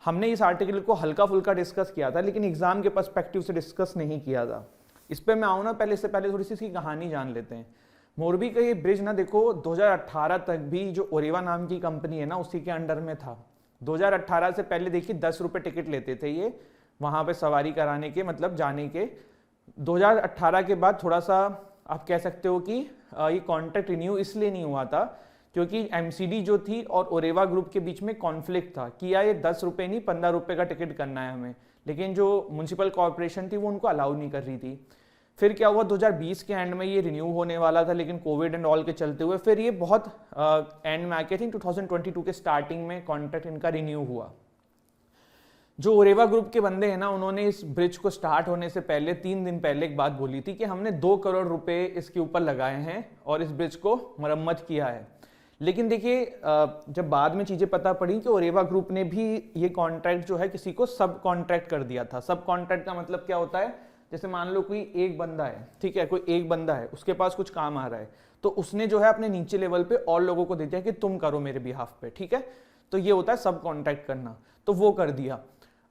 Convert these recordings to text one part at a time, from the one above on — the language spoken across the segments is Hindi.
हमने इस आर्टिकल को हल्का फुल्का डिस्कस किया था, लेकिन एग्जाम के पर्सपेक्टिव से डिस्कस नहीं किया था। इस पे मैं आऊँ ना, पहले से पहले थोड़ी सी इसकी कहानी जान लेते हैं। मोरबी का ये ब्रिज ना देखो 2018 तक भी जो ओरेवा नाम की कंपनी है ना उसी के अंडर में था। 2018 से पहले देखिए 10 रुपये टिकट लेते थे ये वहाँ पे सवारी कराने के, मतलब जाने के। 2018 के बाद थोड़ा सा आप कह सकते हो कि ये कॉन्ट्रैक्ट रिन्यू इसलिए नहीं हुआ था क्योंकि एमसीडी जो थी और ओरेवा ग्रुप के बीच में कॉन्फ्लिक्ट था कि या ये 10 रुपये नहीं 15 रुपये का टिकट करना है हमें, लेकिन जो म्यूनसिपल कॉर्पोरेशन थी वो उनको अलाउ नहीं कर रही थी। फिर क्या हुआ, 2020 के एंड में ये रिन्यू होने वाला था, लेकिन कोविड एंड ऑल के चलते हुए फिर ये बहुत एंड में आके थिंक 2022 के स्टार्टिंग में कॉन्ट्रैक्ट इनका रिन्यू हुआ। जो ओरेवा ग्रुप के बंदे हैं ना, उन्होंने इस ब्रिज को स्टार्ट होने से पहले 3 दिन पहले एक बात बोली थी कि हमने 2 करोड़ रुपए इसके ऊपर लगाए हैं और इस ब्रिज को मरम्मत किया है। लेकिन देखिए जब बाद में चीजें पता पड़ी कि ओरेवा ग्रुप ने भी ये कॉन्ट्रैक्ट जो है किसी को सब कॉन्ट्रैक्ट कर दिया था। सब कॉन्ट्रैक्ट का मतलब क्या होता है, जैसे मान लो कोई एक बंदा है, ठीक है, कोई एक बंदा है, उसके पास कुछ काम आ रहा है तो उसने जो है अपने नीचे लेवल पे और लोगों को दे दिया कि तुम करो मेरे बिहाफ पे, ठीक है। तो ये होता है सब कॉन्ट्रैक्ट करना, तो वो कर दिया।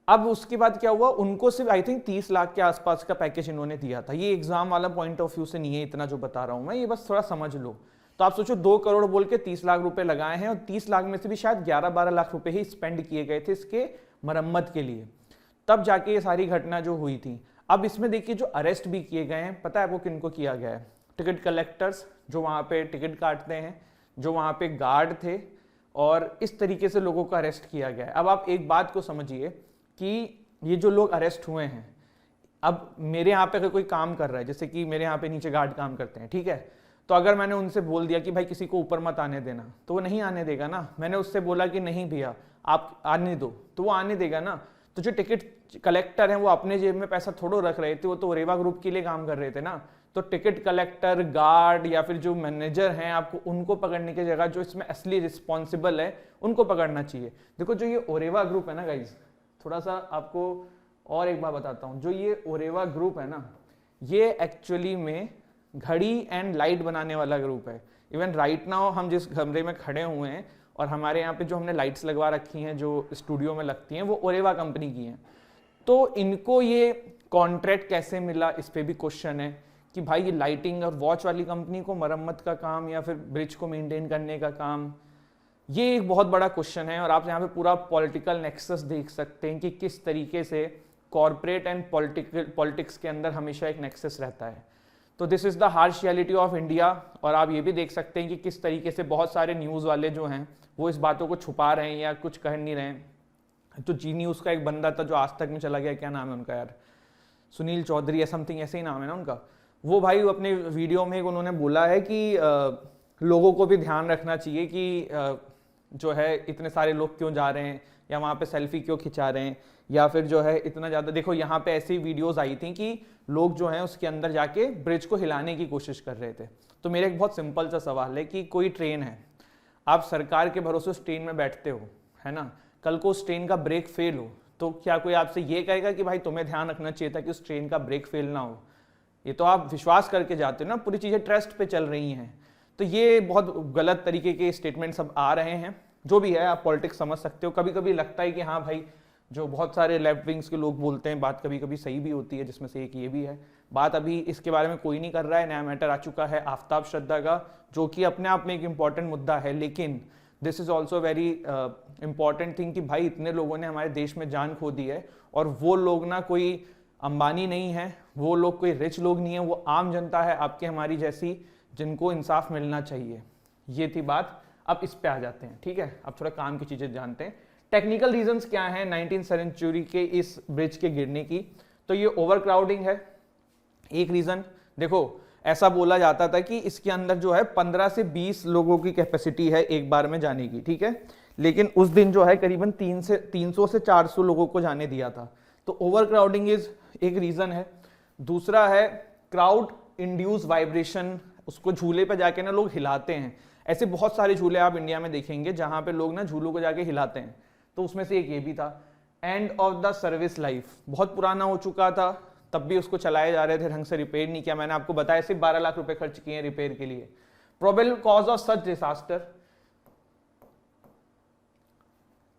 अब उसके बाद क्या हुआ, उनको सिर्फ आई थिंक 30 लाख के आसपास का पैकेज इन्होंने दिया था। ये एग्जाम वाला पॉइंट ऑफ व्यू से नहीं है इतना जो बता रहा हूं मैं, ये बस थोड़ा समझ लो। तो आप सोचो 2 करोड़ बोल के 30 लाख रुपए लगाए हैं और 30 लाख में से भी शायद 11-12 लाख रुपए ही स्पेंड किए गए थे इसके मरम्मत के लिए, तब जाके ये सारी घटना जो हुई थी। अब इसमें देखिए जो अरेस्ट भी किए गए हैं, पता है आपको किनको किया गया है? टिकट कलेक्टर्स जो वहाँ पे टिकट काटते हैं, जो वहाँ पे गार्ड थे, और इस तरीके से लोगों को अरेस्ट किया गया है। अब आप एक बात को समझिए कि ये जो लोग अरेस्ट हुए हैं, अब मेरे यहाँ पे अगर कोई काम कर रहा है, जैसे कि मेरे यहाँ पे नीचे गार्ड काम करते हैं, ठीक है, तो अगर मैंने उनसे बोल दिया कि भाई किसी को ऊपर मत आने देना, तो वो नहीं आने देगा ना। मैंने उससे बोला कि नहीं भैया आप आने दो, तो वो आने देगा ना। तो जो टिकट कलेक्टर हैं वो अपने जेब में पैसा थोड़ो रख रहे थे, वो तो ओरेवा ग्रुप के लिए काम कर रहे थे ना। तो टिकट कलेक्टर, गार्ड या फिर जो मैनेजर हैं, आपको उनको पकड़ने की जगह जो इसमें असली रिस्पॉन्सिबल है उनको पकड़ना चाहिए। देखो जो ये ओरेवा ग्रुप है ना गाइज, थोड़ा सा आपको और एक बार बताता हूँ, जो ये ओरेवा ग्रुप है ना, ये एक्चुअली में घड़ी एंड लाइट बनाने वाला ग्रुप है। इवन राइट नाउ हम जिस कमरे में खड़े हुए हैं और हमारे यहाँ पे जो हमने लाइट्स लगवा रखी हैं जो स्टूडियो में लगती हैं, वो ओरेवा कंपनी की हैं। तो इनको ये कॉन्ट्रैक्ट कैसे मिला, इस पे भी क्वेश्चन है कि भाई ये लाइटिंग और वॉच वाली कंपनी को मरम्मत का काम या फिर ब्रिज को मेंटेन करने का काम, ये एक बहुत बड़ा क्वेश्चन है। और आप यहाँ पे पूरा पॉलिटिकल नेक्सस देख सकते हैं कि किस तरीके से कॉर्पोरेट एंड पॉलिटिक्स के अंदर हमेशा एक नेक्सस रहता है। तो this is the harsh reality of India. और आप ये भी देख सकते हैं कि किस तरीके से बहुत सारे न्यूज़ वाले जो हैं वो इस बातों को छुपा रहे हैं या कुछ कह नहीं रहे हैं। तो जी न्यूज़ का एक बंदा था जो आज तक में चला गया, क्या नाम है उनका यार, सुनील चौधरी या समथिंग ऐसे ही नाम है ना उनका, वो भाई अपने वीडियो में उन्होंने बोला है कि लोगों को भी ध्यान रखना चाहिए कि जो है इतने सारे लोग क्यों जा रहे हैं या वहाँ पे सेल्फी क्यों खिंचा रहे हैं, या फिर जो है इतना ज़्यादा। देखो यहाँ पे ऐसी वीडियोस आई थी कि लोग जो हैं उसके अंदर जाके ब्रिज को हिलाने की कोशिश कर रहे थे। तो मेरा एक बहुत सिंपल सा सवाल है कि कोई ट्रेन है, आप सरकार के भरोसे उस ट्रेन में बैठते हो, है ना, कल को उस ट्रेन का ब्रेक फेल हो तो क्या कोई आपसे ये कहेगा कि भाई तुम्हें ध्यान रखना चाहिए था कि उस ट्रेन का ब्रेक फेल ना हो? ये तो आप विश्वास करके जाते हो ना, पूरी चीज़ें ट्रस्ट पे चल रही हैं। तो ये बहुत गलत तरीके के स्टेटमेंट सब आ रहे हैं। जो भी है आप पॉलिटिक्स समझ सकते हो, कभी कभी लगता है कि हाँ भाई जो बहुत सारे लेफ्ट विंग्स के लोग बोलते हैं बात कभी कभी सही भी होती है, जिसमें से एक ये भी है। बात अभी इसके बारे में कोई नहीं कर रहा है, नया मैटर आ चुका है आफ्ताब श्रद्धा का, जो कि अपने आप में एक इम्पॉर्टेंट मुद्दा है। लेकिन this is also very important thing कि भाई इतने लोगों ने हमारे देश में जान खो दी है, और वो लोग ना कोई अंबानी नहीं है, वो लोग कोई रिच लोग नहीं है, वो आम जनता है आपके हमारी जैसी, जिनको इंसाफ मिलना चाहिए। ये थी बात। अब इस पे आ जाते हैं, ठीक है, अब थोड़ा काम की चीजें जानते हैं। टेक्निकल रीजंस क्या हैं 19th सेंचुरी के इस ब्रिज के गिरने की? तो ये ओवर क्राउडिंग है एक रीजन। देखो ऐसा बोला जाता था कि इसके अंदर जो है 15 से 20 लोगों की कैपेसिटी है एक बार में जाने की, ठीक है, लेकिन उस दिन जो है करीबन 300 से 400 लोगों को जाने दिया था। तो ओवर क्राउडिंग इज एक रीजन है। दूसरा है क्राउड इंड्यूस वाइब्रेशन, उसको झूले पे जाके ना लोग हिलाते हैं। ऐसे बहुत सारे झूले आप इंडिया में देखेंगे जहां पे लोग ना झूलों को जाके हिलाते हैं, तो उसमें से एक ये भी था। End of the service life, बहुत पुराना हो चुका था, तब भी उसको चलाए जा रहे थे, ढंग से रिपेयर नहीं किया। मैंने आपको बताया सिर्फ 12 लाख रुपए खर्च किए हैं रिपेयर के लिए। Probable cause of such disaster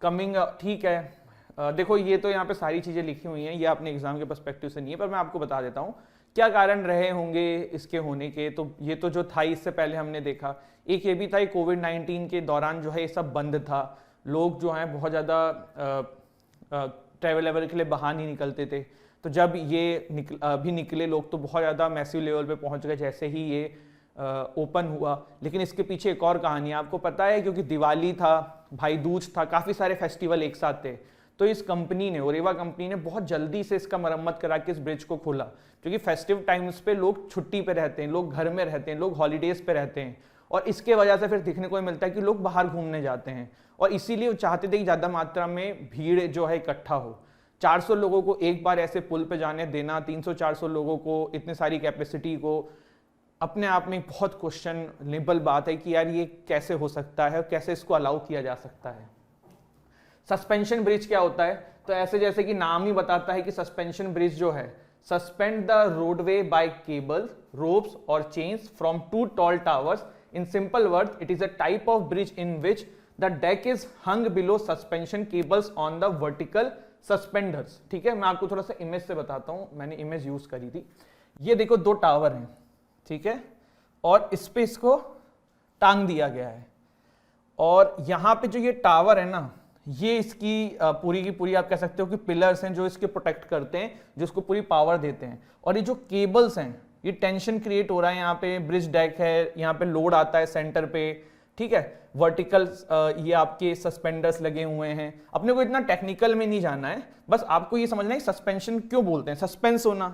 coming, ठीक है, देखो ये तो यहाँ पे सारी चीज़ें लिखी हुई हैं, ये अपने एग्जाम के पर्सपेक्टिव से नहीं है, पर मैं आपको बता देता हूँ क्या कारण रहे होंगे इसके होने के। तो ये तो जो था इससे पहले हमने देखा, एक ये भी था कोविड-19 के दौरान जो है ये सब बंद था, लोग जो हैं बहुत ज़्यादा ट्रैवल लेवल के लिए बाहर नहीं निकलते थे। तो जब ये अभी निकले लोग तो बहुत ज़्यादा मैसिव लेवल पे पहुंच गए जैसे ही ये ओपन हुआ। लेकिन इसके पीछे एक और कहानी है, आपको पता है, क्योंकि दिवाली था, भाई दूज था, काफ़ी सारे फेस्टिवल एक साथ थे, तो इस कंपनी ने, ओरेवा कंपनी ने बहुत जल्दी से इसका मरम्मत करा के इस ब्रिज को खोला, क्योंकि फेस्टिव टाइम्स पे लोग छुट्टी पे रहते हैं, लोग घर में रहते हैं, लोग हॉलीडेज पे रहते हैं, और इसके वजह से फिर दिखने को मिलता है कि लोग बाहर घूमने जाते हैं, और इसीलिए वो चाहते थे कि ज़्यादा मात्रा में भीड़ जो है इकट्ठा हो। 400 लोगों को एक बार ऐसे पुल पे जाने देना, 300-400 लोगों को, इतनी सारी कैपेसिटी को, अपने आप में बहुत क्वेश्चनेबल बात है कि यार ये कैसे हो सकता है, कैसे इसको अलाउ किया जा सकता है। सस्पेंशन ब्रिज क्या होता है? तो ऐसे जैसे कि नाम ही बताता है कि सस्पेंशन ब्रिज जो है, suspend the roadway by cable, ropes और chains from 2 tall towers. In simple word, it is a type of bridge in which the deck is hung below suspension cables on the vertical suspenders. ठीक है, मैं आपको थोड़ा सा इमेज से बताता हूं, मैंने इमेज यूज करी थी। ये देखो 2 टावर हैं, ठीक है, और इस पे इसको टांग दिया गया है, और यहां पे जो ये टावर है ना, ये इसकी पूरी की पूरी आप कह सकते हो कि पिलर्स हैं जो इसके प्रोटेक्ट करते हैं, जो इसको पूरी पावर देते हैं। और ये जो केबल्स हैं, ये टेंशन क्रिएट हो रहा है, यहाँ पे ब्रिज डेक है, यहाँ पे लोड आता है सेंटर पे, ठीक है, वर्टिकल ये आपके सस्पेंडर्स लगे हुए हैं। अपने को इतना टेक्निकल में नहीं जाना है, बस आपको ये समझना है सस्पेंशन क्यों बोलते हैं, सस्पेंस होना,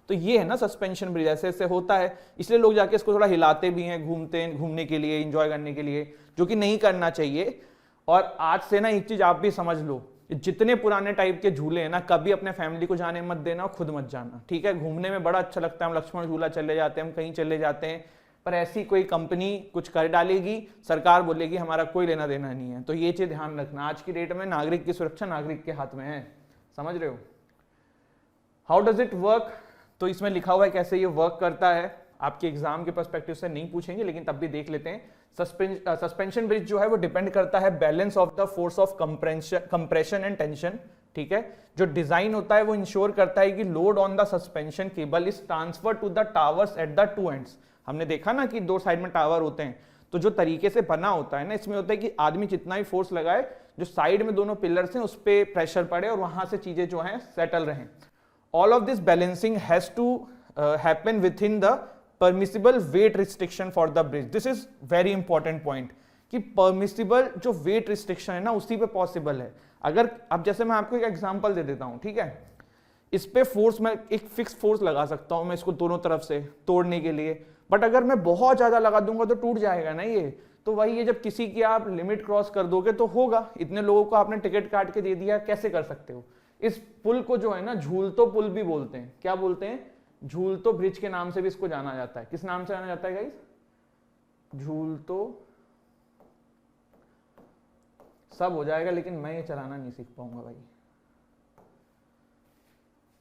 तो ये है ना सस्पेंशन ब्रिज, ऐसे ऐसे होता है, इसलिए लोग जाके इसको थोड़ा हिलाते भी हैं, घूमते हैं, घूमने के लिए, एंजॉय करने के लिए, जो कि नहीं करना चाहिए। और आज से ना एक चीज आप भी समझ लो, जितने पुराने टाइप के झूले हैं ना, कभी अपने फैमिली को जाने मत देना और खुद मत जाना, ठीक है। घूमने में बड़ा अच्छा लगता है, हम लक्ष्मण झूला चले जाते हैं, हम कहीं चले जाते हैं, पर ऐसी कोई कंपनी कुछ कर डालेगी, सरकार बोलेगी हमारा कोई लेना देना नहीं है। तो ये चीज ध्यान रखना, आज की डेट में नागरिक की सुरक्षा नागरिक के हाथ में है, समझ रहे हो। How does it work? तो इसमें लिखा हुआ है कैसे ये वर्क करता है, आपके एग्जाम के पर्सपेक्टिव से नहीं पूछेंगे, लेकिन तब भी देख लेते हैं। सस्पेंशन ब्रिज जो है वो डिपेंड करता है balance of the force of compression and tension, ठीक है। जो डिजाइन होता है वो इंश्योर करता है कि load on the suspension cable is transfer to the towers at the 2 ends. हमने देखा ना कि 2 साइड में टावर होते हैं, तो जो तरीके से बना होता है ना, इसमें होता है कि आदमी जितना भी फोर्स लगाए, जो साइड में दोनों पिलर्स हैं उस पर प्रेशर पड़े और वहां से चीजें जो हैं सेटल रहें। All of this balancing has to happen within the permissible weight restriction for the bridge. This is very important point कि परमिसिबल जो वेट रिस्ट्रिक्शन है ना, उसी पे पॉसिबल है। अगर अब जैसे मैं आपको एक एग्जांपल दे देता हूं, ठीक है, इस पे फोर्स मैं एक फिक्स फोर्स लगा सकता हूं मैं इसको दोनों तरफ से तोड़ने के लिए, बट अगर मैं बहुत ज्यादा लगा दूंगा तो टूट जाएगा ना ये। तो वही है, जब किसी की आप लिमिट क्रॉस कर दोगे तो होगा। इतने लोगों को आपने टिकट काट के दे दिया, कैसे कर सकते हो। इस पुल को जो है ना झूलतो पुल भी बोलते हैं। क्या बोलते हैं? झूलतो ब्रिज के नाम से भी इसको जाना जाता है। किस नाम से जाना जाता है गाइस? झूलतो। सब हो जाएगा लेकिन मैं ये चलाना नहीं सीख पाऊंगा भाई,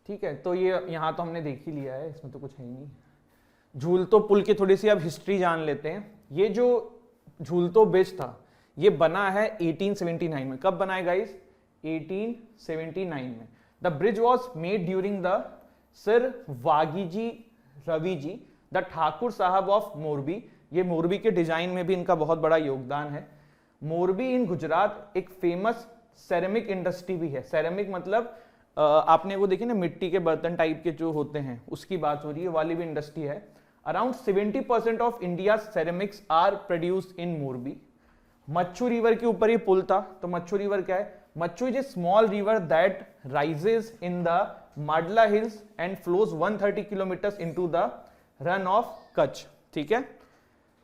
ठीक है। तो ये यहां तो हमने देख ही लिया है, इसमें तो कुछ है ही नहीं। झूलतो पुल की थोड़ी सी अब हिस्ट्री जान लेते हैं। ये जो झूलतो ब्रिज था ये बना है 1879 में। कब बना है गाइस? 1879 में। The bridge was made during the sir Waghji Ravi ji, the Thakur Sahab of Morbi. ये मोरबी के डिजाइन में भी इनका बहुत बड़ा योगदान है। मोरबी इन गुजरात एक फेमस सेरेमिक इंडस्ट्री भी है। सेरेमिक मतलब आपने वो देखी ना, मिट्टी के बर्तन टाइप के जो होते हैं, उसकी बात हो रही है, वाली भी इंडस्ट्री है। Around 70% of India ceramics are produced in Morbi. Machchhu river के ऊपर ये पुल था। तो मच्छू रिवर क्या है? Machchhu is a small river that rises in the Madla hills and flows 130 kilometres into the Rann of Kutch, ठीक है।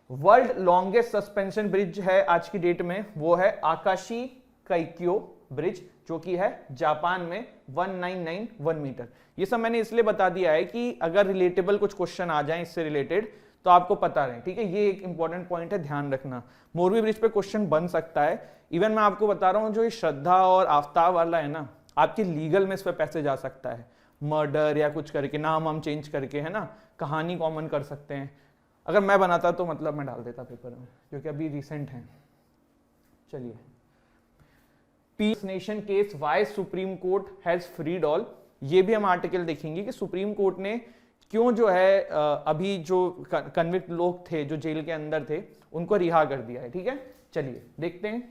वर्ल्ड लॉन्गेस्ट सस्पेंशन ब्रिज है आज की डेट में, वो है आकाशी काइक्यो ब्रिज, जो कि है जापान में 1991 मीटर। ये सब मैंने इसलिए बता दिया है कि अगर रिलेटेबल कुछ क्वेश्चन आ जाए इससे रिलेटेड तो आपको पता रहे, ठीक है। ये एक इंपॉर्टेंट पॉइंट है, ध्यान रखना। मोरबी ब्रिज पे क्वेश्चन बन सकता है। इवन मैं आपको बता रहा हूं, जो ये श्रद्धा और आफ्ताब वाला है ना, आपकी लीगल में इस पे पैसे जा सकता है, मर्डर या कुछ करके, नाम हम चेंज करके, है ना, कहानी कॉमन कर सकते हैं। अगर मैं बनाता तो मतलब मैं डाल देता पेपर में, क्योंकि अभी रिसेंट है। चलिए, peace nation case why Supreme Court has freed all, ये भी हम आर्टिकल देखेंगे कि सुप्रीम कोर्ट ने क्यों जो है अभी जो कन्विक्ट लोग थे जो जेल के अंदर थे उनको रिहा कर दिया है। ठीक है, चलिए देखते हैं।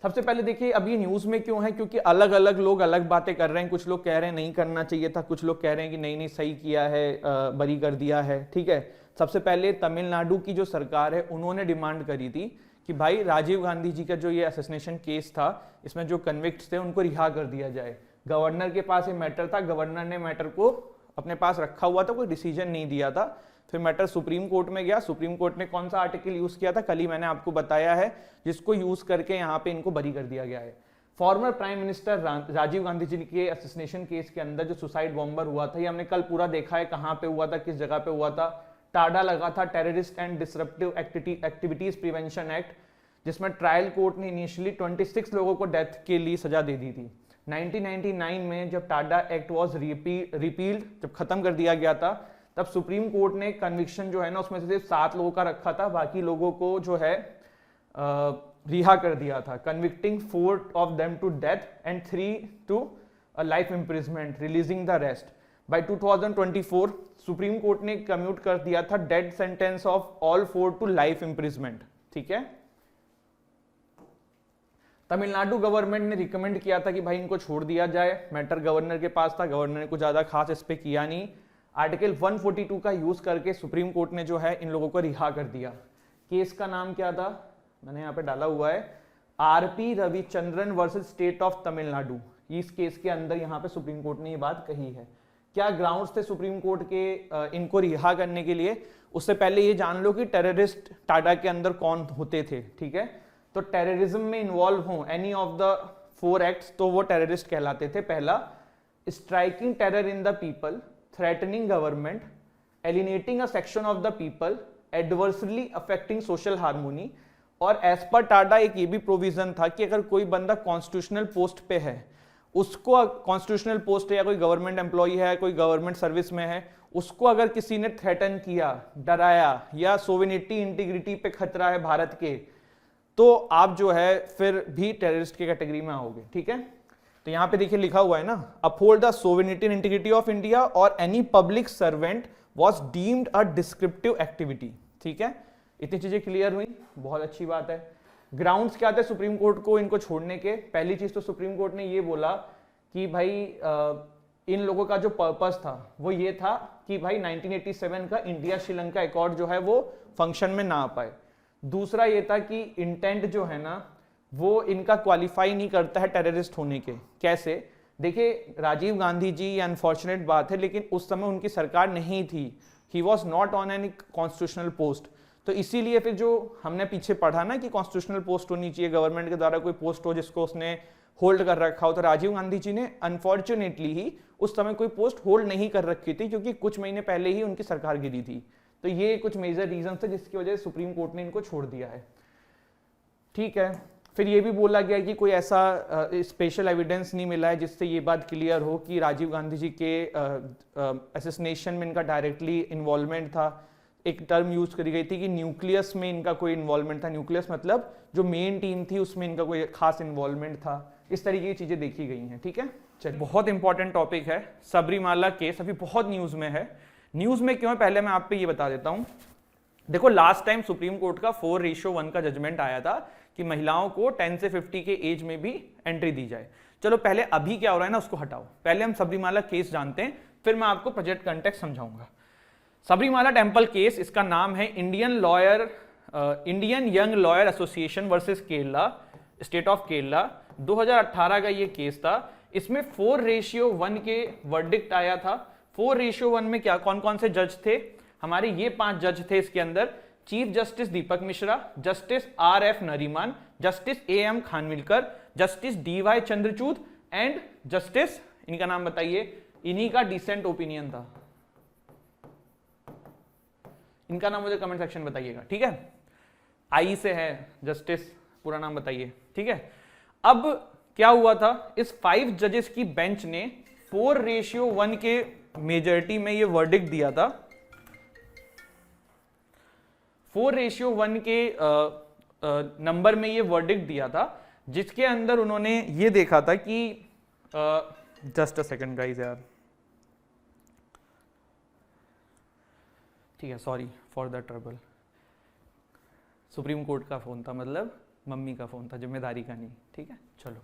सबसे पहले देखिए अब ये न्यूज में क्यों है, क्योंकि अलग अलग लोग अलग बातें कर रहे हैं। कुछ लोग कह रहे हैं नहीं करना चाहिए था, कुछ लोग कह रहे हैं कि नहीं नहीं सही किया है, बरी कर दिया है। ठीक है, सबसे पहले तमिलनाडु की जो सरकार है उन्होंने डिमांड करी थी कि भाई राजीव गांधी जी का जो ये असैसिनेशन केस था इसमें जो कन्विक्ट्स थे उनको रिहा कर दिया जाए। गवर्नर के पास ये मैटर था, गवर्नर ने मैटर को अपने पास रखा हुआ था, कोई डिसीजन नहीं दिया था। फिर मैटर सुप्रीम कोर्ट में गया, सुप्रीम कोर्ट ने कौन सा आर्टिकल यूज किया था, कल ही मैंने आपको बताया है, जिसको यूज करके यहाँ पे इनको बरी कर दिया गया है। Former prime minister Rajiv Gandhi ji के असैसिनेशन केस के अंदर जो सुसाइड बॉम्बर हुआ था, ये हमने कल पूरा देखा है कहाँ पे हुआ था, किस जगह पे हुआ था। टाडा लगा था terrorist and disruptive activities prevention act, जिसमें ट्रायल कोर्ट ने इनिशियली 26 लोगों को डेथ के लिए सजा दे दी थी। 1999 में जब टाडा एक्ट वॉज रिपील्ड, जब खत्म कर दिया गया था, तब सुप्रीम कोर्ट ने कन्विक्शन जो है ना उसमें से सिर्फ 7 लोगों का रखा था, बाकी लोगों को जो है रिहा कर दिया था, convicting 4 of them to death and 3 to life imprisonment, releasing the rest. By 2024 Supreme Court ने कम्यूट कर दिया था death sentence of all 4 to life imprisonment. ठीक है, तमिलनाडु गवर्नमेंट ने रिकमेंड किया था कि भाई इनको छोड़ दिया जाए, मैटर गवर्नर के पास था, गवर्नर ने कुछ ज्यादा खास इस पे किया नहीं। आर्टिकल 142 का यूज करके सुप्रीम कोर्ट ने जो है इन लोगों को रिहा कर दिया। केस का नाम क्या था, मैंने यहाँ पे डाला हुआ है, RP Ravichandran versus state of Tamil Nadu. इस केस के अंदर यहाँ पे सुप्रीम कोर्ट ने ये बात कही है। क्या ग्राउंड्स थे सुप्रीम कोर्ट के इनको रिहा करने के लिए? उससे पहले ये जान लो कि टेररिस्ट टाडा के अंदर कौन होते थे। ठीक है, तो टेररिज्म में इन्वॉल्व हो एनी ऑफ द 4 एक्ट्स तो वो टेररिस्ट कहलाते थे। पहला, striking terror in the people, threatening government, alienating a section of the people, adversely affecting social harmony। और एज पर टाडा एक ये भी प्रोविजन था कि अगर कोई बंदा कॉन्स्टिट्यूशनल पोस्ट पे है, उसको कॉन्स्टिट्यूशनल पोस्ट है या कोई गवर्नमेंट एम्प्लॉई है, कोई गवर्नमेंट सर्विस में है, उसको अगर किसी ने थ्रेटन किया, डराया या सोवेनिटी इंटीग्रिटी पे खतरा है भारत के, तो आप जो है फिर भी टेररिस्ट की कैटेगरी में आओगे। ठीक है, तो यहां पे देखिए लिखा हुआ है ना, uphold the sovereignty and integrity of India और any public servant was deemed a descriptive activity. ठीक है, इतनी चीजें क्लियर हुई, बहुत अच्छी बात है। ग्राउंड्स क्या थे सुप्रीम कोर्ट को इनको छोड़ने के? पहली चीज तो सुप्रीम कोर्ट ने ये बोला कि भाई इन लोगों का जो पर्पस था वो ये था कि भाई 1987 का इंडिया श्रीलंका एकॉर्ड जो है वो फंक्शन में ना आ पाए। दूसरा ये था कि इंटेंट जो है ना वो इनका क्वालिफाई नहीं करता है टेररिस्ट होने के। कैसे? देखिए राजीव गांधी जी, ये अनफॉर्चुनेट बात है, लेकिन उस समय उनकी सरकार नहीं थी, he was not on any constitutional post. तो इसीलिए फिर जो हमने पीछे पढ़ा ना कि कॉन्स्टिट्यूशनल पोस्ट होनी चाहिए, गवर्नमेंट के द्वारा कोई पोस्ट हो जिसको उसने होल्ड कर रखा हो, तो राजीव गांधी जी ने अनफॉर्चुनेटली ही उस समय कोई पोस्ट होल्ड नहीं कर रखी थी, क्योंकि कुछ महीने पहले ही उनकी सरकार गिरी थी। तो ये कुछ मेजर रीजन थे जिसकी वजह से सुप्रीम कोर्ट ने इनको छोड़ दिया है। ठीक है, फिर ये भी बोला गया कि कोई ऐसा स्पेशल एविडेंस नहीं मिला है जिससे ये बात क्लियर हो कि राजीव गांधी जी के असैसिनेशन में इनका डायरेक्टली इन्वॉल्वमेंट था। एक टर्म यूज करी गई थी कि न्यूक्लियस में इनका कोई इन्वॉल्वमेंट था, न्यूक्लियस मतलब जो मेन टीम थी उसमें इनका कोई खास इन्वॉल्वमेंट था। इस तरीके की चीजें देखी गई हैं। ठीक है, चलिए, बहुत इंपॉर्टेंट टॉपिक है सबरीमाला केस, अभी बहुत न्यूज में है। न्यूज में क्यों है पहले मैं आप पे ये बता देता हूं। देखो लास्ट टाइम सुप्रीम कोर्ट का 4:1 का जजमेंट आया था कि महिलाओं को 10 से 50 के एज में भी एंट्री दी जाए। चलो पहले अभी क्या हो रहा है ना उसको हटाओ, पहले हम सबरीमाला केस जानते हैं, फिर मैं आपको प्रोजेक्ट कंटेक्स्ट समझाऊंगा। सबरीमाला टेम्पल केस, इसका नाम है Indian young lawyer association versus Kerala, state of Kerala. 2018 का ये केस था। इसमें 4:1 के वर्डिक्ट आया था। 4:1 में क्या कौन कौन से जज थे? हमारे ये 5 जज थे इसके अंदर, chief justice Deepak Mishra, justice RF Nariman, justice AM Khanwilkar, justice DY Chandrachud and justice, इनका नाम बताइए, इन्हीं का डिसेंट ओपिनियन था। इनका नाम मुझे कमेंट सेक्शन बताइएगा। ठीक है, आई से है जस्टिस, पूरा नाम बताइए। ठीक है, अब क्या हुआ था, इस 5 जजेस की बेंच ने 4:1 के मेजॉरिटी में ये वर्डिक्ट दिया था। 4:1 के नंबर में ये वर्डिक्ट दिया था जिसके अंदर उन्होंने ये देखा था कि जस्ट अ सेकंड गाइस यार, ठीक है, sorry for the trouble, supreme court का फ़ोन था, मतलब मम्मी का फ़ोन था, जिम्मेदारी का नहीं, ठीक है, चलो।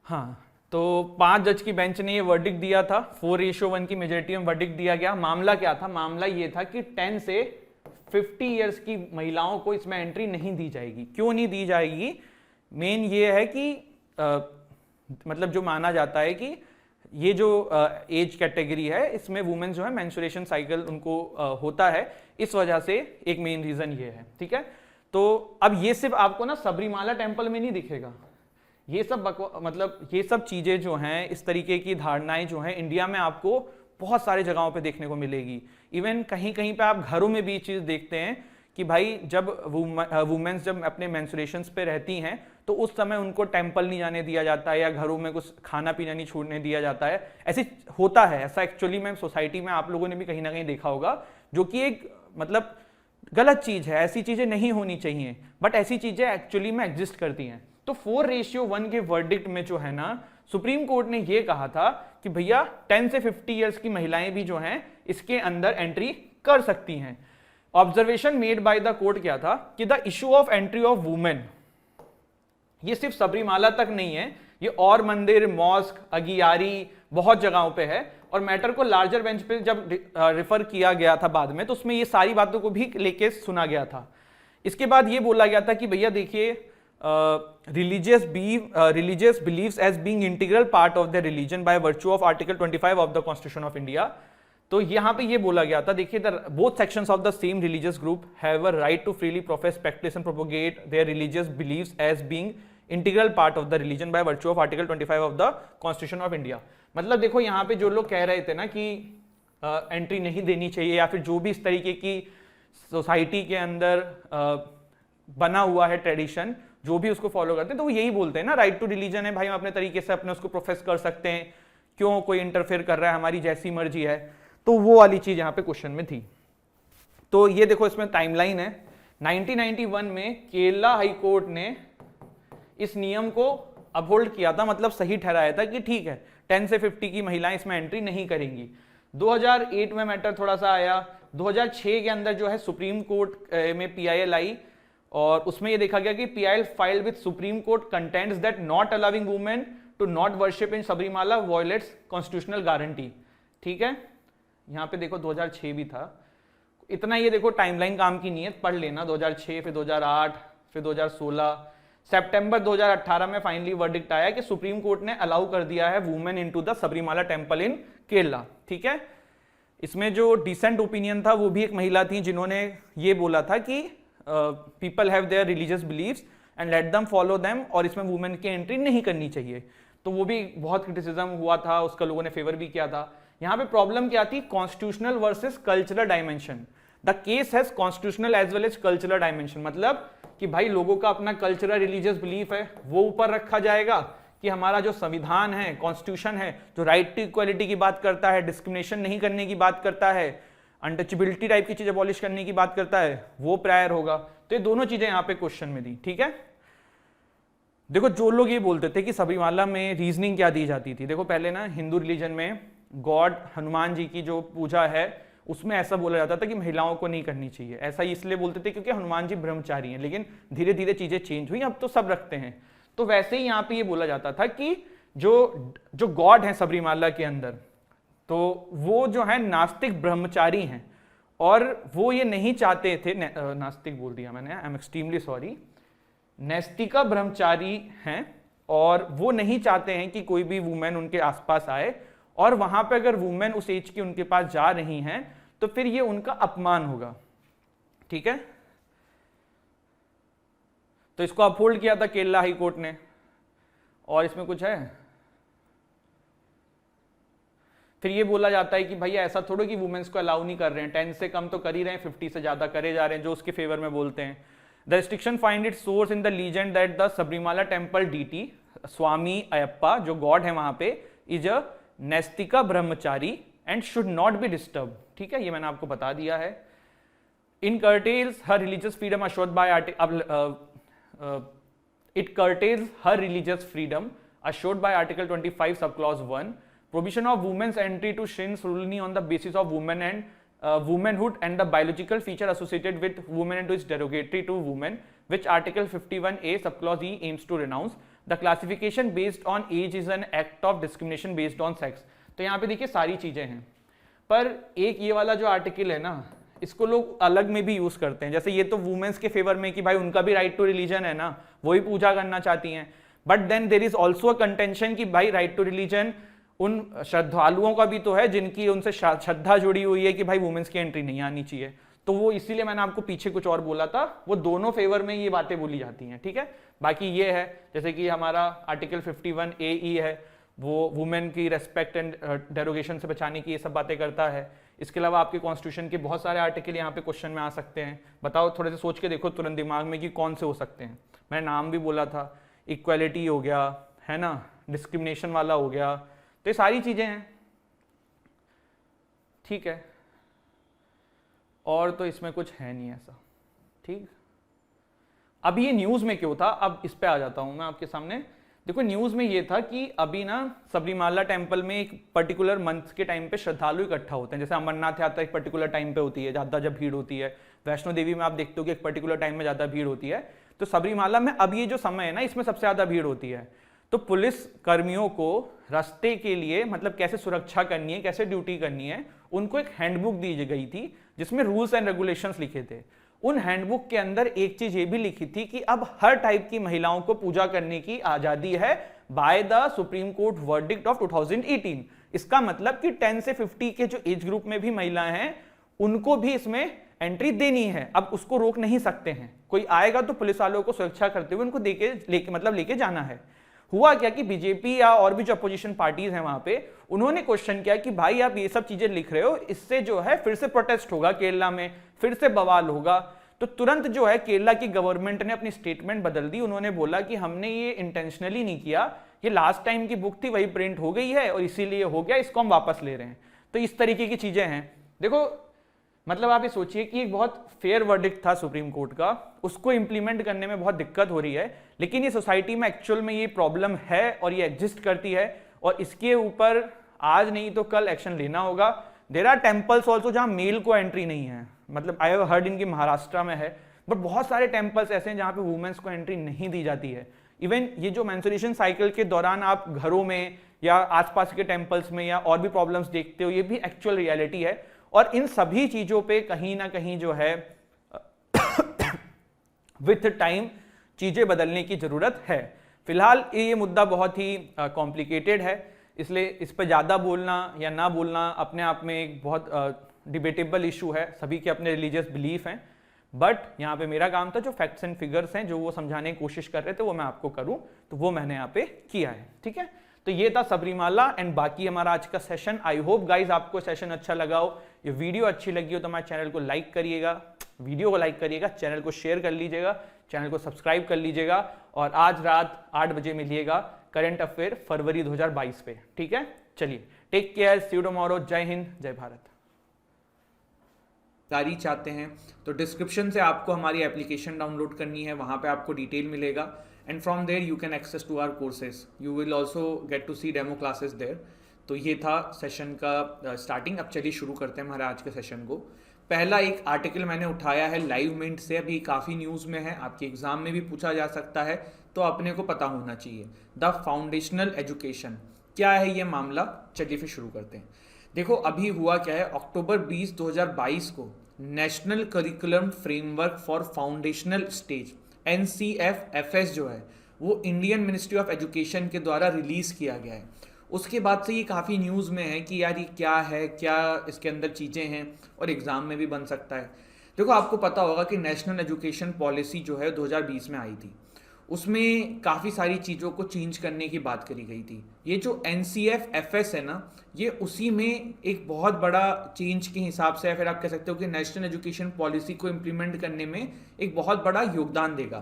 हाँ, तो 5 जज की बेंच ने ये वर्डिक्ट दिया था, 4:1 की मेजोरिटी में वर्डिक्ट दिया गया। मामला क्या था? मामला ये था कि 10 से 50 ईयर्स की महिलाओं को इसमें एंट्री नहीं दी जाएगी। क्यों नहीं दी जाएगी? मेन ये है कि मतलब जो माना जाता है कि ये जो एज कैटेगरी है इसमें वुमेन जो है मेंस्ट्रुएशन साइकिल उनको होता है, इस वजह से एक मेन रीजन ये है, ठीक है। तो अब ये सिर्फ आपको ना सबरीमाला टेम्पल में नहीं दिखेगा, ये सब मतलब ये सब चीजें जो हैं, इस तरीके की धारणाएं जो हैं इंडिया में आपको बहुत सारी जगहों पे देखने को मिलेगी। इवन कहीं कहीं पे आप घरों में भी चीज देखते हैं कि भाई जब वुमेन्स जब अपने मेंस्ट्रुएशंस पे रहती हैं तो उस समय उनको टेम्पल नहीं जाने दिया जाता है या घरों में कुछ खाना पीना नहीं छोड़ने दिया जाता है। ऐसे होता है, ऐसा एक्चुअली में सोसाइटी में आप लोगों ने भी कहीं ना कहीं देखा होगा, जो कि एक मतलब गलत चीज है। ऐसी चीजें नहीं होनी चाहिए, बट ऐसी चीजें एक्चुअली में एग्जिस्ट करती हैं। तो 4:1 के वर्डिक्ट में जो है ना, सुप्रीम कोर्ट ने ये कहा था कि भैया 10 से 50 ईयर्स की महिलाएं भी जो हैं इसके अंदर एंट्री कर सकती हैं। Observation made by the court क्या था कि the issue of entry of women, ये सिर्फ सबरीमाला तक नहीं है, ये और मंदिर, मॉस्क, अगियारी बहुत जगहों पे है। और मैटर को लार्जर बेंच पे जब रिफर किया गया था बाद में, तो उसमें ये सारी बातों को भी लेके सुना गया था। इसके बाद ये बोला गया था कि भैया देखिए, religious beliefs as being integral part of their religion by virtue of Article 25 of the Constitution of India। तो यहाँ पे ये बोला गया था, देखिए both sections of the same religious group have a right to freely profess, practice and propagate their religious beliefs as being integral part of the religion by virtue of Article 25 of the Constitution of India। मतलब देखो यहाँ पे जो लोग कह रहे थे ना कि एंट्री नहीं देनी चाहिए, या फिर जो भी इस तरीके की सोसाइटी के अंदर बना हुआ है ट्रेडिशन, जो भी उसको फॉलो करते हैं, तो वो यही बोलते हैं ना, राइट टू रिलीजन है भाई, हम अपने तरीके से अपने उसको प्रोफेस कर सकते हैं, क्यों कोई इंटरफेयर कर रहा है, हमारी जैसी मर्जी है। तो वो वाली चीज यहाँ पे क्वेश्चन में थी। तो ये देखो इसमें टाइमलाइन है। 1991 में केरला हाई कोर्ट ने इस नियम को अपहोल्ड किया था, मतलब सही ठहराया था कि ठीक है 10 से 50 की महिलाएं इसमें एंट्री नहीं करेंगी। 2008 में मैटर थोड़ा सा आया। 2006 के अंदर जो है सुप्रीम कोर्ट में PIL आई, और उसमें ये देखा गया कि PIL filed with Supreme Court contends that not allowing women to not worship in Sabarimala violates constitutional guarantee. ठीक है, यहाँ पे देखो 2006 भी था। इतना ये देखो टाइमलाइन काम की नहीं है, पढ़ लेना। 2006, फिर 2008, फिर 2016, सितंबर 2018 में फाइनली वर्डिक्ट आया कि सुप्रीम कोर्ट ने अलाउ कर दिया है women into the Sabarimala temple in Kerala. ठीक है, इसमें जो डिसेंट ओपिनियन था वो भी एक महिला थी जिन्होंने ये बोला था कि people have their religious beliefs and let them follow them, और इसमें वुमेन की एंट्री नहीं करनी चाहिए। तो वो भी बहुत क्रिटिसिज्म हुआ था, उसका लोगों ने फेवर भी किया था। यहाँ पे प्रॉब्लम क्या थी? Constitutional versus cultural dimension. The case has constitutional as well as cultural dimension, मतलब कि भाई लोगों का अपना कल्चरल रिलीजियस बिलीफ है, वो ऊपर रखा जाएगा कि हमारा जो संविधान है, कॉन्स्टिट्यूशन है, जो राइट टू इक्वालिटी की बात करता है, डिस्क्रिमिनेशन नहीं करने की बात करता है, अनटचेबिलिटी टाइप की चीज अबॉलिश करने की बात करता है, वो प्रायर होगा। तो ये दोनों चीजें यहाँ पे क्वेश्चन में दी। ठीक है, देखो जो लोग ये बोलते थे कि सबरीमाला में रीजनिंग क्या दी जाती थी, देखो पहले ना हिंदू रिलीजन में गॉड हनुमान जी की जो पूजा है उसमें ऐसा बोला जाता था कि महिलाओं को नहीं करनी चाहिए। ऐसा इसलिए बोलते थे क्योंकि हनुमान जी ब्रह्मचारी हैं, लेकिन धीरे धीरे चीजें चेंज हुई, अब तो सब रखते हैं। तो वैसे ही यहाँ पे ये बोला जाता था कि जो गॉड है सबरीमाला के अंदर, तो वो जो है नास्तिक ब्रह्मचारी हैं, और वो ये नहीं चाहते थे, नास्तिक बोल दिया मैंने, आई एम एक्सट्रीमली सॉरी, नैस्तिका ब्रह्मचारी हैं, और वो नहीं चाहते हैं कि कोई भी वुमेन उनके आसपास आए, और वहां पे अगर वुमेन उस एज की उनके पास जा रही हैं तो फिर ये उनका अपमान होगा। ठीक है, तो इसको अपहोल्ड किया था केरला हाई कोर्ट ने। और इसमें कुछ है, फिर ये बोला जाता है कि भैया ऐसा थोड़ा कि वुमेन्स को अलाउ नहीं कर रहे हैं, 10 से कम तो कर ही रहे हैं, 50 से ज्यादा करे जा रहे हैं, जो उसके फेवर में बोलते हैं। The restriction find it source in the legend that the Sabarimala temple deity Swami Ayyappa, जो गॉड है वहां पे, is a naishtika brahmachari and should not be disturb. ठीक है, ये मैंने आपको बता दिया है। It curtails her religious freedom assured by It curtails her religious freedom assured by Article 25 subclause 1. Provision of women's entry to shins only on the basis of women and womanhood and the biological feature associated with women and is derogatory to women, which Article 51A subclause E aims to renounce. The classification based on age is an act of discrimination based on sex. तो यहाँ पे देखिए सारी चीजें हैं, पर एक ये वाला जो आर्टिकल है ना, इसको लोग अलग में भी यूज करते हैं। जैसे ये तो वुमेन्स के फेवर में कि भाई उनका भी राइट टू रिलीजन है ना, वही पूजा करना चाहती हैं, but then there is also a contention कि भाई राइट टू रिलीजन उन श्रद्धालुओं का भी तो है जिनकी उनसे श्रद्धा जुड़ी हुई है कि भाई वुमेन्स की एंट्री नहीं आनी चाहिए। तो वो इसीलिए मैंने आपको पीछे कुछ और बोला था, वो दोनों फेवर में ये बातें बोली जाती हैं, ठीक है। बाकी ये है जैसे कि हमारा आर्टिकल 51AE है, वो वुमेन की रेस्पेक्ट एंड डेरोगेशन से बचाने की ये सब बातें करता है। इसके अलावा आपके कॉन्स्टिट्यूशन के बहुत सारे आर्टिकल यहाँ पे क्वेश्चन में आ सकते हैं। बताओ, थोड़े से सोच के देखो तुरंत दिमाग में कि कौन से हो सकते हैं। मैंने नाम भी बोला था, इक्वालिटी हो गया है ना, डिस्क्रिमिनेशन वाला हो गया, तो ये सारी चीजें हैं, ठीक है। और तो इसमें कुछ है नहीं ऐसा, ठीक। अब ये न्यूज में क्यों था, अब इस पे आ जाता हूं मैं आपके सामने। देखो न्यूज में ये था कि अभी ना सबरीमाला टेम्पल में एक पर्टिकुलर मंथ के टाइम पे श्रद्धालु इकट्ठा होते हैं। जैसे अमरनाथ यात्रा एक पर्टिकुलर टाइम पे होती है, ज्यादा जब भीड़ होती है, वैष्णो देवी में आप देखते हो कि एक पर्टिकुलर टाइम में ज्यादा भीड़ होती है, तो सबरीमाला में अब ये जो समय है ना, इसमें सबसे ज्यादा भीड़ होती है। तो पुलिस कर्मियों को रास्ते के लिए मतलब कैसे सुरक्षा करनी है, कैसे ड्यूटी करनी है, उनको एक हैंडबुक दी गई थी जिसमें रूल्स एंड रेगुलेशंस लिखे थे। उन हैंडबुक के अंदर एक चीज ये भी लिखी थी कि अब हर टाइप की महिलाओं को पूजा करने की आजादी है by the supreme court verdict of 2018। इसका मतलब कि 10 से 50 के जो एज ग्रुप में भी महिलाएं हैं उनको भी इसमें एंट्री देनी है। अब उसको रोक नहीं सकते हैं, कोई आएगा तो पुलिस वालों को सुरक्षा करते हुए उनको लेके जाना है। हुआ क्या कि बीजेपी या और भी जो अपोजिशन पार्टीज हैं वहां पे, उन्होंने क्वेश्चन किया कि भाई आप ये सब चीजें लिख रहे हो, इससे जो है फिर से प्रोटेस्ट होगा केरला में, फिर से बवाल होगा। तो तुरंत जो है केरला की गवर्नमेंट ने अपनी स्टेटमेंट बदल दी। उन्होंने बोला कि हमने ये इंटेंशनली नहीं किया, ये लास्ट टाइम की बुक थी वही प्रिंट हो गई है और इसीलिए हो गया, इसको हम वापस ले रहे हैं। तो इस तरीके की चीजें हैं। देखो मतलब आप ये सोचिए कि एक बहुत फेयर वर्डिक्ट था सुप्रीम कोर्ट का, उसको इंप्लीमेंट करने में बहुत दिक्कत हो रही है, लेकिन ये सोसाइटी में एक्चुअल में ये प्रॉब्लम है और ये एग्जिस्ट करती है और इसके ऊपर आज नहीं तो कल एक्शन लेना होगा। देयर आर टेम्पल्स ऑल्सो जहां मेल को एंट्री नहीं है, मतलब आई हैव हर्ड इनकी महाराष्ट्र में है, बट बहुत सारे टेम्पल्स ऐसे हैं जहां पे वुमेन्स को एंट्री नहीं दी जाती है। इवन ये जो मेंस्ट्रुएशन साइकिल के दौरान आप घरों में या आसपास के टेम्पल्स में या और भी प्रॉब्लम्स देखते हो, ये भी एक्चुअल रियलिटी है। और इन सभी चीजों पे कहीं ना कहीं जो है विथ टाइम चीजें बदलने की जरूरत है। फिलहाल ये मुद्दा बहुत ही कॉम्प्लिकेटेड है, इसलिए इस पर ज्यादा बोलना या ना बोलना अपने आप में एक बहुत डिबेटेबल इशू है। सभी के अपने रिलीजियस बिलीफ हैं, बट यहाँ पे मेरा काम था जो फैक्ट्स एंड फिगर्स हैं जो वो समझाने की कोशिश कर रहे थे वो मैं आपको करूं, तो वो मैंने यहाँ पे किया है, ठीक है। तो ये था सबरीमाला एंड बाकी हमारा आज का सेशन। आई होप गाइज आपको सेशन अच्छा लगा हो, ये वीडियो अच्छी लगी हो तो हमारे चैनल को लाइक करिएगा, वीडियो को लाइक करिएगा, चैनल को शेयर कर लीजिएगा, चैनल को सब्सक्राइब कर लीजिएगा और आज रात 8 बजे मिलिएगा करंट अफेयर फरवरी 2022 पे, ठीक है। चलिए, take care, see you tomorrow, जय हिंद, जय भारत। जारी चाहते हैं तो डिस्क्रिप्शन से आपको हमारी एप्लीकेशन डाउनलोड करनी है, वहाँ पे आपको डिटेल मिलेगा and from there you can access to our courses, you will also get to see demo classes there. तो ये था सेशन का स्टार्टिंग। अब चलिए शुरू करते हैं हमारे आज के सेशन को। पहला एक आर्टिकल मैंने उठाया है लाइव मिंट से, अभी काफ़ी न्यूज़ में है, आपके एग्जाम में भी पूछा जा सकता है, तो अपने को पता होना चाहिए। द फाउंडेशनल एजुकेशन, क्या है ये मामला, चलिए फिर शुरू करते हैं। देखो अभी हुआ क्या है, अक्टूबर 20, 2022 को national curriculum framework for foundational stage NCFFS जो है वो इंडियन मिनिस्ट्री ऑफ एजुकेशन के द्वारा रिलीज किया गया है। उसके बाद से ये काफ़ी न्यूज़ में है कि यार ये क्या है, क्या इसके अंदर चीज़ें हैं और एग्ज़ाम में भी बन सकता है। देखो आपको पता होगा कि नेशनल एजुकेशन पॉलिसी जो है 2020 में आई थी, उसमें काफ़ी सारी चीज़ों को चेंज करने की बात करी गई थी। ये जो NCFFS है ना, ये उसी में एक बहुत बड़ा चेंज के हिसाब से, फिर आप कह सकते हो कि नेशनल एजुकेशन पॉलिसी को इम्प्लीमेंट करने में एक बहुत बड़ा योगदान देगा।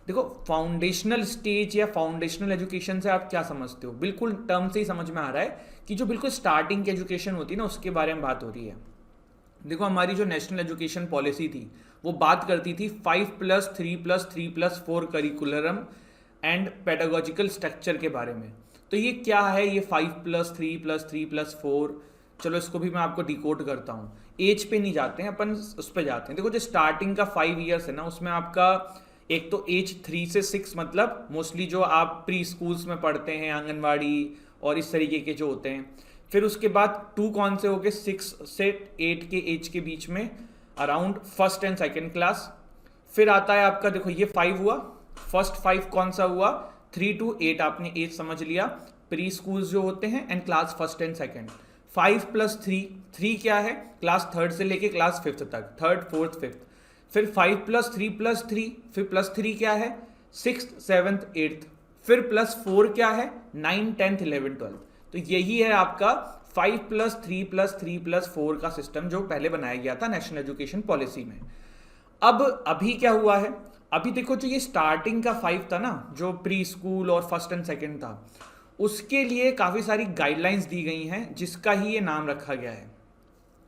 देखो फाउंडेशनल स्टेज या फाउंडेशनल एजुकेशन से आप क्या समझते हो, बिल्कुल टर्म से ही समझ में आ रहा है कि जो बिल्कुल स्टार्टिंग की एजुकेशन होती है ना, उसके बारे में बात हो रही है। देखो हमारी जो नेशनल एजुकेशन पॉलिसी थी वो बात करती थी 5+3+3+4 करिकुलम एंड पेडागोजिकल स्ट्रक्चर के बारे में। तो ये क्या है, ये 5+3+3+4, चलो इसको भी मैं आपको डिकोड करता हूँ। एज पे नहीं जाते हैं अपन, उस पे जाते हैं। देखो जो स्टार्टिंग का 5 ईयर्स है ना, उसमें आपका एक तो एज 3 से 6, मतलब मोस्टली जो आप प्री स्कूल्स में पढ़ते हैं, आंगनवाड़ी और इस तरीके के जो होते हैं। फिर उसके बाद 2 कौन से हो गए, 6 से 8 के एज के बीच में, around first and second class. फिर आता है आपका, देखो ये 5 हुआ, फर्स्ट 5 कौन सा हुआ, 3 to 8 आपने एज समझ लिया, प्री स्कूल्स जो होते हैं, and class first and second. 5+3 क्या है, क्लास 3rd से लेके क्लास 5th तक, 3rd 4th 5th। फिर 5+3+3, फिर +3 क्या है, 6th 7th 8th। फिर +4 क्या है, 9 10th 11 12। तो यही है आपका 5+3+3+4 का सिस्टम जो पहले बनाया गया था नेशनल एजुकेशन पॉलिसी में। अब अभी क्या हुआ है, अभी देखो जो ये स्टार्टिंग का 5 था ना, जो प्री स्कूल और फर्स्ट एंड सेकेंड था, उसके लिए काफ़ी सारी गाइडलाइंस दी गई हैं, जिसका ही ये नाम रखा गया है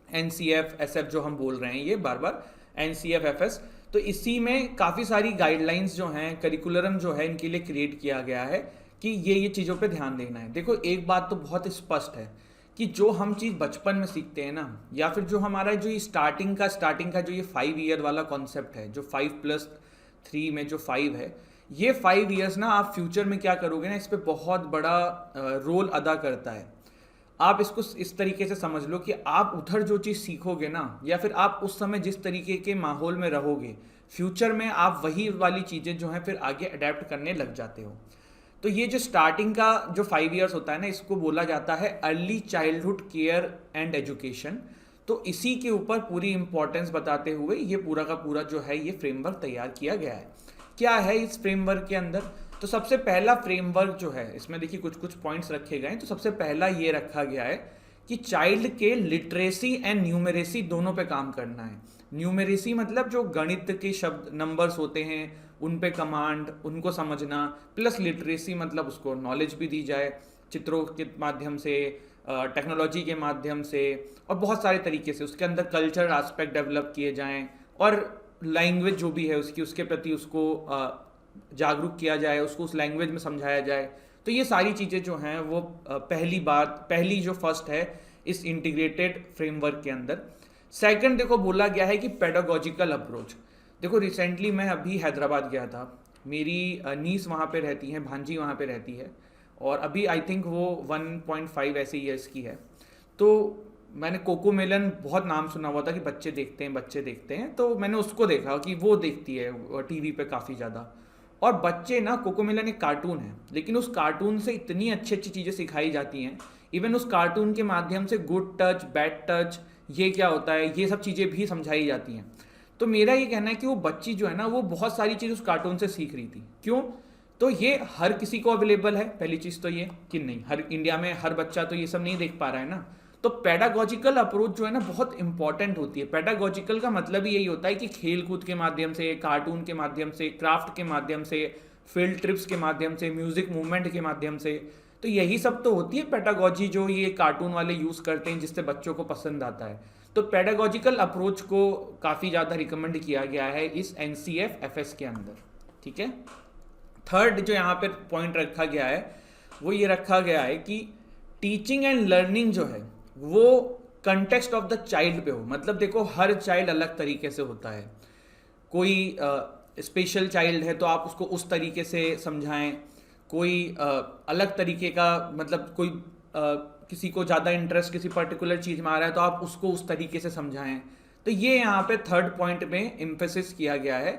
NCF-SF जो हम बोल रहे हैं, ये बार बार NCF-FS। तो इसी में काफ़ी सारी गाइडलाइंस जो हैं, करिकुलम जो है इनके लिए क्रिएट किया गया है कि ये चीज़ों पे ध्यान देना है। देखो एक बात तो बहुत स्पष्ट है कि जो हम चीज़ बचपन में सीखते हैं ना, या फिर जो हमारा जो ये स्टार्टिंग का जो ये 5 ईयर वाला कॉन्सेप्ट है, जो 5+3 में जो 5 है, ये 5 ईयर्स ना आप फ्यूचर में क्या करोगे ना, इस पे बहुत बड़ा रोल अदा करता है। आप इसको इस तरीके से समझ लो कि आप उधर जो चीज़ सीखोगे ना, या फिर आप उस समय जिस तरीके के माहौल में रहोगे, फ्यूचर में आप वही वाली चीज़ें जो हैं फिर आगे अडेप्ट करने लग जाते हो। तो ये जो स्टार्टिंग का जो 5 ईयर्स होता है ना, इसको बोला जाता है early childhood care and education. तो इसी के ऊपर पूरी इंपॉर्टेंस बताते हुए ये पूरा का पूरा जो है ये फ्रेमवर्क तैयार किया गया है। क्या है इस फ्रेमवर्क के अंदर, तो सबसे पहला फ्रेमवर्क जो है इसमें देखिए कुछ पॉइंट्स रखे गए हैं। तो सबसे पहला ये रखा गया है कि चाइल्ड के लिटरेसी एंड न्यूमेरेसी दोनों पे काम करना है। न्यूमेरेसी मतलब जो गणित के शब्द नंबर्स होते हैं उन पे कमांड, उनको समझना, प्लस लिटरेसी मतलब उसको नॉलेज भी दी जाए, चित्रों के माध्यम से, टेक्नोलॉजी के माध्यम से, और बहुत सारे तरीके से उसके अंदर कल्चर एस्पेक्ट डेवलप किए जाएं, और लैंग्वेज जो भी है उसके प्रति उसको जागरूक किया जाए, उसको उस लैंग्वेज में समझाया जाए। तो ये सारी चीज़ें जो हैं वो पहली जो फर्स्ट है इस इंटीग्रेटेड फ्रेमवर्क के अंदर। सेकंड देखो बोला गया है कि पेडागोजिकल अप्रोच। देखो रिसेंटली मैं अभी हैदराबाद गया था, मेरी नीस वहाँ पे रहती हैं, भांजी वहाँ पे रहती है, और अभी आई थिंक वो 1.5 ऐसे ईयर्स की है। तो मैंने कोको मेलन बहुत नाम सुना हुआ था कि बच्चे देखते हैं, तो मैंने उसको देखा कि वो देखती है टीवी पे काफ़ी ज़्यादा। और बच्चे ना, कोको मेलन एक कार्टून है, लेकिन उस कार्टून से इतनी अच्छी चीज़ें सिखाई जाती हैं। इवन उस कार्टून के माध्यम से गुड टच, बैड टच, ये क्या होता है, ये सब चीज़ें भी समझाई जाती हैं। तो मेरा ये कहना है कि वो बच्ची जो है ना, वो बहुत सारी चीज़ उस कार्टून से सीख रही थी। क्यों? तो ये हर किसी को अवेलेबल है, पहली चीज़ तो ये कि नहीं, हर इंडिया में हर बच्चा तो ये सब नहीं देख पा रहा है ना। तो पेडागोजिकल अप्रोच जो है ना बहुत इंपॉर्टेंट होती है। पेडागोजिकल का मतलब ही यही होता है कि खेल कूद के माध्यम से, कार्टून के माध्यम से, क्राफ्ट के माध्यम से, फील्ड ट्रिप्स के माध्यम से, म्यूजिक मूवमेंट के माध्यम से, तो यही सब तो होती है पेडागोजी जो ये कार्टून वाले यूज़ करते हैं, जिससे बच्चों को पसंद आता है। तो पेडागोजिकल अप्रोच को काफ़ी ज़्यादा रिकमेंड किया गया है इस NCF-FS के अंदर, ठीक है। थर्ड जो यहाँ पे पॉइंट रखा गया है वो ये रखा गया है कि टीचिंग एंड लर्निंग जो है वो कंटेक्स्ट ऑफ द चाइल्ड पे हो। मतलब देखो हर चाइल्ड अलग तरीके से होता है, कोई स्पेशल चाइल्ड है तो आप उसको उस तरीके से समझाएं, कोई अलग तरीके का, मतलब कोई किसी को ज़्यादा इंटरेस्ट किसी पर्टिकुलर चीज़ में आ रहा है तो आप उसको उस तरीके से समझाएं। तो ये यहाँ पे थर्ड पॉइंट में एम्फेसिस किया गया है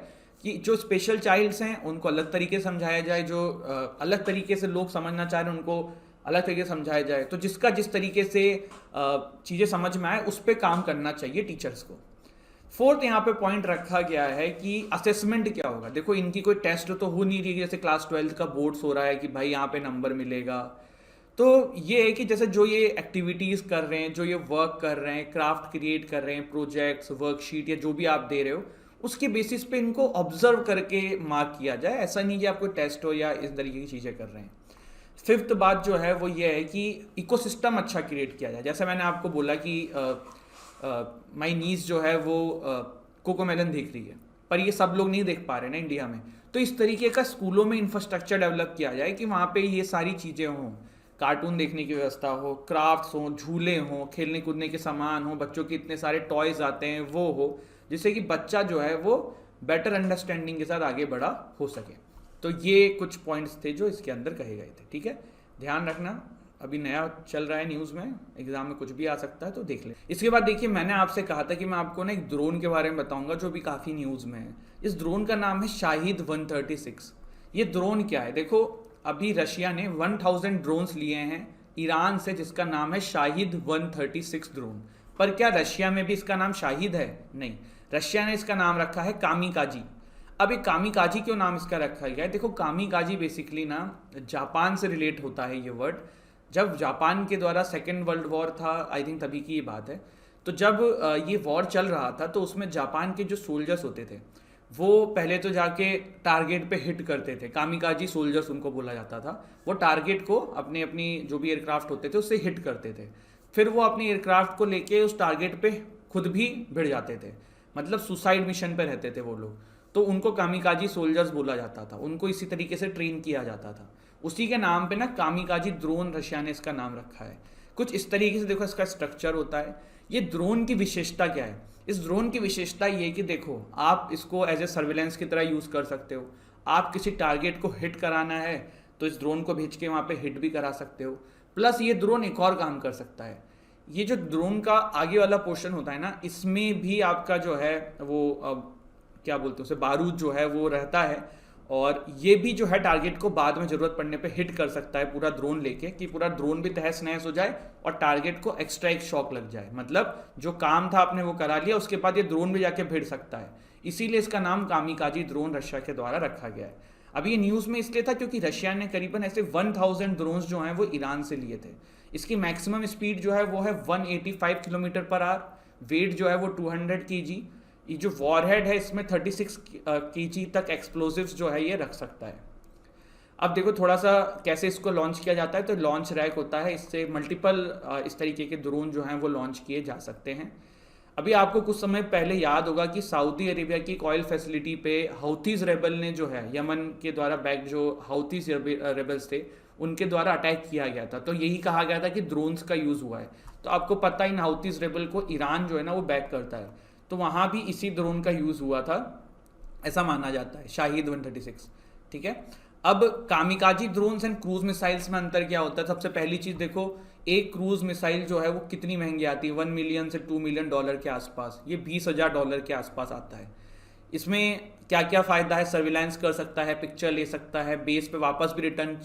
कि जो स्पेशल चाइल्ड्स हैं उनको अलग तरीके से समझाया जाए, जो अलग तरीके से लोग समझना चाह रहे हैं उनको अलग तरीके से समझाया जाए। तो जिसका जिस तरीके से चीज़ें समझ में आए उस पर काम करना चाहिए टीचर्स को। फोर्थ यहाँ पे पॉइंट रखा गया है कि असेसमेंट क्या होगा। देखो इनकी कोई टेस्ट तो हो नहीं रही, जैसे क्लास 12th का बोर्ड्स हो रहा है कि भाई यहाँ पे नंबर मिलेगा। तो ये है कि जैसे जो ये एक्टिविटीज़ कर रहे हैं, जो ये वर्क कर रहे हैं, क्राफ्ट क्रिएट कर रहे हैं, प्रोजेक्ट्स, वर्कशीट या जो भी आप दे रहे हो, उसके बेसिस पे इनको ऑब्जर्व करके मार्क किया जाए। ऐसा नहीं कि आप कोई टेस्ट हो या इस तरीके की चीज़ें कर रहे हैं। फिफ्थ बात जो है वो ये है कि इकोसिस्टम अच्छा क्रिएट किया जाए। जैसे मैंने आपको बोला कि माई नीस जो है वो कोकोमेलन देख रही है, पर ये सब लोग नहीं देख पा रहे ना इंडिया में। तो इस तरीके का स्कूलों में इंफ्रास्ट्रक्चर डेवलप किया जाए कि वहाँ पे ये सारी चीज़ें हों, कार्टून देखने की व्यवस्था हो, क्राफ्ट्स हों, झूले हों, खेलने कूदने के सामान हो, बच्चों के इतने सारे टॉयज आते हैं वो हो, जिससे कि बच्चा जो है वो बेटर अंडरस्टैंडिंग के साथ आगे बड़ा हो सके। तो ये कुछ पॉइंट्स थे जो इसके अंदर कहे गए थे। ठीक है, ध्यान रखना, अभी नया चल रहा है न्यूज़ में, एग्जाम में कुछ भी आ सकता है तो देख ले। इसके बाद देखिए, मैंने आपसे कहा था कि मैं आपको ना एक ड्रोन के बारे में बताऊंगा जो भी काफ़ी न्यूज़ में है। इस ड्रोन का नाम है शाहिद 136। ये ड्रोन क्या है? देखो, अभी रशिया ने 1000 ड्रोन्स लिए हैं ईरान से, जिसका नाम है शाहिद 136 ड्रोन। पर क्या रशिया में भी इसका नाम शाहिद है? नहीं, रशिया ने इसका नाम रखा है कामिकाजी। अब ये कामिकाजी क्यों नाम इसका रखा गया है? देखो, कामिकाजी बेसिकली ना जापान से रिलेट होता है ये वर्ड। जब जापान के द्वारा सेकेंड वर्ल्ड वॉर था, आई थिंक तभी की ये बात है, तो जब ये वॉर चल रहा था तो उसमें जापान के जो सोल्जर्स होते थे वो पहले तो जाके टारगेट पे हिट करते थे, कामिकाजी सोल्जर्स उनको बोला जाता था। वो टारगेट को अपने अपनी जो भी एयरक्राफ्ट होते थे उससे हिट करते थे, फिर वो अपने एयरक्राफ्ट को लेके उस टारगेट पे खुद भी भिड़ जाते थे, मतलब सुसाइड मिशन पे रहते थे वो लोग। तो उनको कामिकाजी सोल्जर्स बोला जाता था, उनको इसी तरीके से ट्रेन किया जाता था। उसी के नाम पे ना कामिकाजी ड्रोन रशिया ने इसका नाम रखा है। कुछ इस तरीके से देखो इसका स्ट्रक्चर होता है। ये ड्रोन की विशेषता क्या है? इस ड्रोन की विशेषता ये कि देखो, आप इसको एज ए सर्विलेंस की तरह यूज़ कर सकते हो। आप किसी टारगेट को हिट कराना है तो इस ड्रोन को भेज के वहाँ पे हिट भी करा सकते हो। प्लस ये ड्रोन एक और काम कर सकता है, ये जो ड्रोन का आगे वाला पोर्शन होता है ना, इसमें भी आपका जो है वो क्या बोलते हैं उसे, बारूद जो है वो रहता है, और ये भी जो है टारगेट को बाद में ज़रूरत पड़ने पे हिट कर सकता है पूरा ड्रोन लेके, कि पूरा ड्रोन भी तहस नहस हो जाए और टारगेट को एक्स्ट्रा एक शॉक लग जाए। मतलब जो काम था आपने वो करा लिया, उसके बाद ये ड्रोन भी जाके भिड़ सकता है। इसीलिए इसका नाम कामिकाजी ड्रोन रशिया के द्वारा रखा गया है। अब ये न्यूज़ में इसलिए था क्योंकि रशिया ने करीबन ऐसे 1000 ड्रोन्स जो हैं वो ईरान से लिए थे। इसकी मैक्सिमम स्पीड जो है वो है 185 किलोमीटर पर आवर, वेट जो है वो 200 kg। ये जो वॉरहेड है इसमें 36 kg तक एक्सप्लोजिव्स जो है ये रख सकता है। अब देखो थोड़ा सा कैसे इसको लॉन्च किया जाता है, तो लॉन्च रैक होता है, इससे मल्टीपल इस तरीके के ड्रोन जो हैं वो लॉन्च किए जा सकते हैं। अभी आपको कुछ समय पहले याद होगा कि सऊदी अरेबिया की एक ऑयल फैसिलिटी पे हाउथीज रेबल ने जो है, यमन के द्वारा बैक जो हाउथीज रेबल्स थे उनके द्वारा अटैक किया गया था। तो यही कहा गया था कि ड्रोन्स का यूज़ हुआ है। तो आपको पता है इन हाउथीज रेबल को ईरान जो है ना वो बैक करता है, तो वहाँ भी इसी ड्रोन का यूज़ हुआ था, ऐसा माना जाता है, शाहिद 136। ठीक है, अब kamikaze drones and cruise missiles में अंतर क्या होता है? सबसे पहली चीज़ देखो, एक क्रूज मिसाइल जो है वो कितनी महंगी आती है? 1 मिलियन से 2 मिलियन डॉलर के आसपास, ये 20,000 डॉलर के आसपास आता है। इसमें क्या क्या फ़ायदा है? सर्विलांस कर सकता है, पिक्चर ले सकता है, बेस पे वापस भी रिटर्न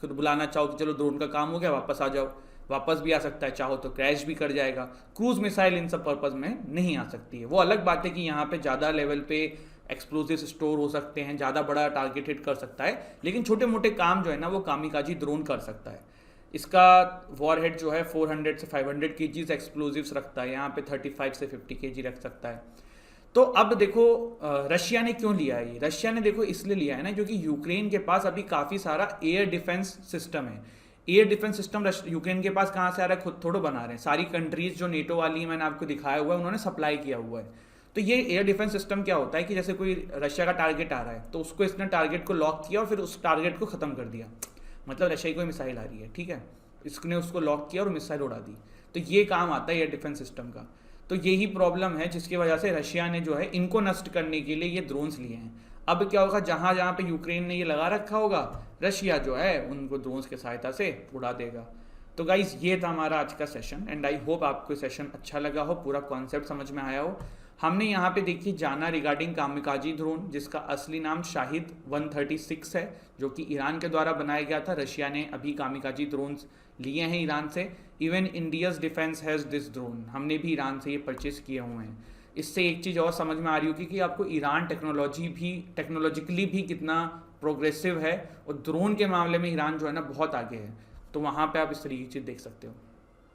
बुलाना चाहो कि चलो ड्रोन का काम हो गया वापस आ जाओ, वापस भी आ सकता है, चाहो तो क्रैश भी कर जाएगा। क्रूज मिसाइल इन सब पर्पज़ में नहीं आ सकती है। वो अलग बात है कि यहाँ पे ज़्यादा लेवल पे एक्सप्लोजिव स्टोर हो सकते हैं, ज़्यादा बड़ा टारगेट हिट कर सकता है, लेकिन छोटे मोटे काम जो है ना वो कामिकाजी ड्रोन कर सकता है। इसका वॉरहेड जो है 400 से 500 kg एक्सप्लोजिव्स रखता है, यहाँ पे 35 से 50 kg रख सकता है। तो अब देखो रशिया ने क्यों लिया है? रशिया ने देखो इसलिए लिया है ना क्योंकि यूक्रेन के पास अभी काफ़ी सारा एयर डिफेंस सिस्टम है। एयर डिफेंस सिस्टम यूक्रेन के पास कहाँ से आ रहा है? खुद थोड़ा बना रहे हैं। सारी कंट्रीज जो नेटो वाली है, मैंने आपको दिखाया हुआ है, उन्होंने सप्लाई किया हुआ है। तो ये एयर डिफेंस सिस्टम क्या होता है कि जैसे कोई रशिया का टारगेट आ रहा है तो उसको इसने टारगेट को लॉक किया और फिर उस टारगेट को ख़त्म कर दिया। मतलब रशिया की कोई मिसाइल आ रही है, ठीक है, इसने उसको लॉक किया और मिसाइल उड़ा दी। तो ये काम आता है एयर डिफेंस सिस्टम का। तो यही प्रॉब्लम है जिसकी वजह से रशिया ने जो है इनको नष्ट करने के लिए ये ड्रोन्स लिए हैं। अब क्या होगा, जहाँ जहाँ पे यूक्रेन ने ये लगा रखा होगा, रशिया जो है उनको ड्रोन्स की सहायता से उड़ा देगा। तो गाइज ये था हमारा आज का सेशन, एंड आई होप आपको सेशन अच्छा लगा हो, पूरा कॉन्सेप्ट समझ में आया हो। हमने यहाँ पे देखी जाना रिगार्डिंग कामिकाजी ड्रोन, जिसका असली नाम शाहिद 136 है, जो कि ईरान के द्वारा बनाया गया था। रशिया ने अभी कामिकाजी ड्रोन्स लिए हैं ईरान से। Even India's defence has this drone, हमने भी ईरान से ये परचेस किए हुए हैं। इससे एक चीज़ और समझ में आ रही होगी कि आपको ईरान टेक्नोलॉजिकली भी कितना प्रोग्रेसिव है, और ड्रोन के मामले में ईरान जो है ना बहुत आगे है। तो वहाँ पे आप इस तरीके की चीज़ देख सकते हो।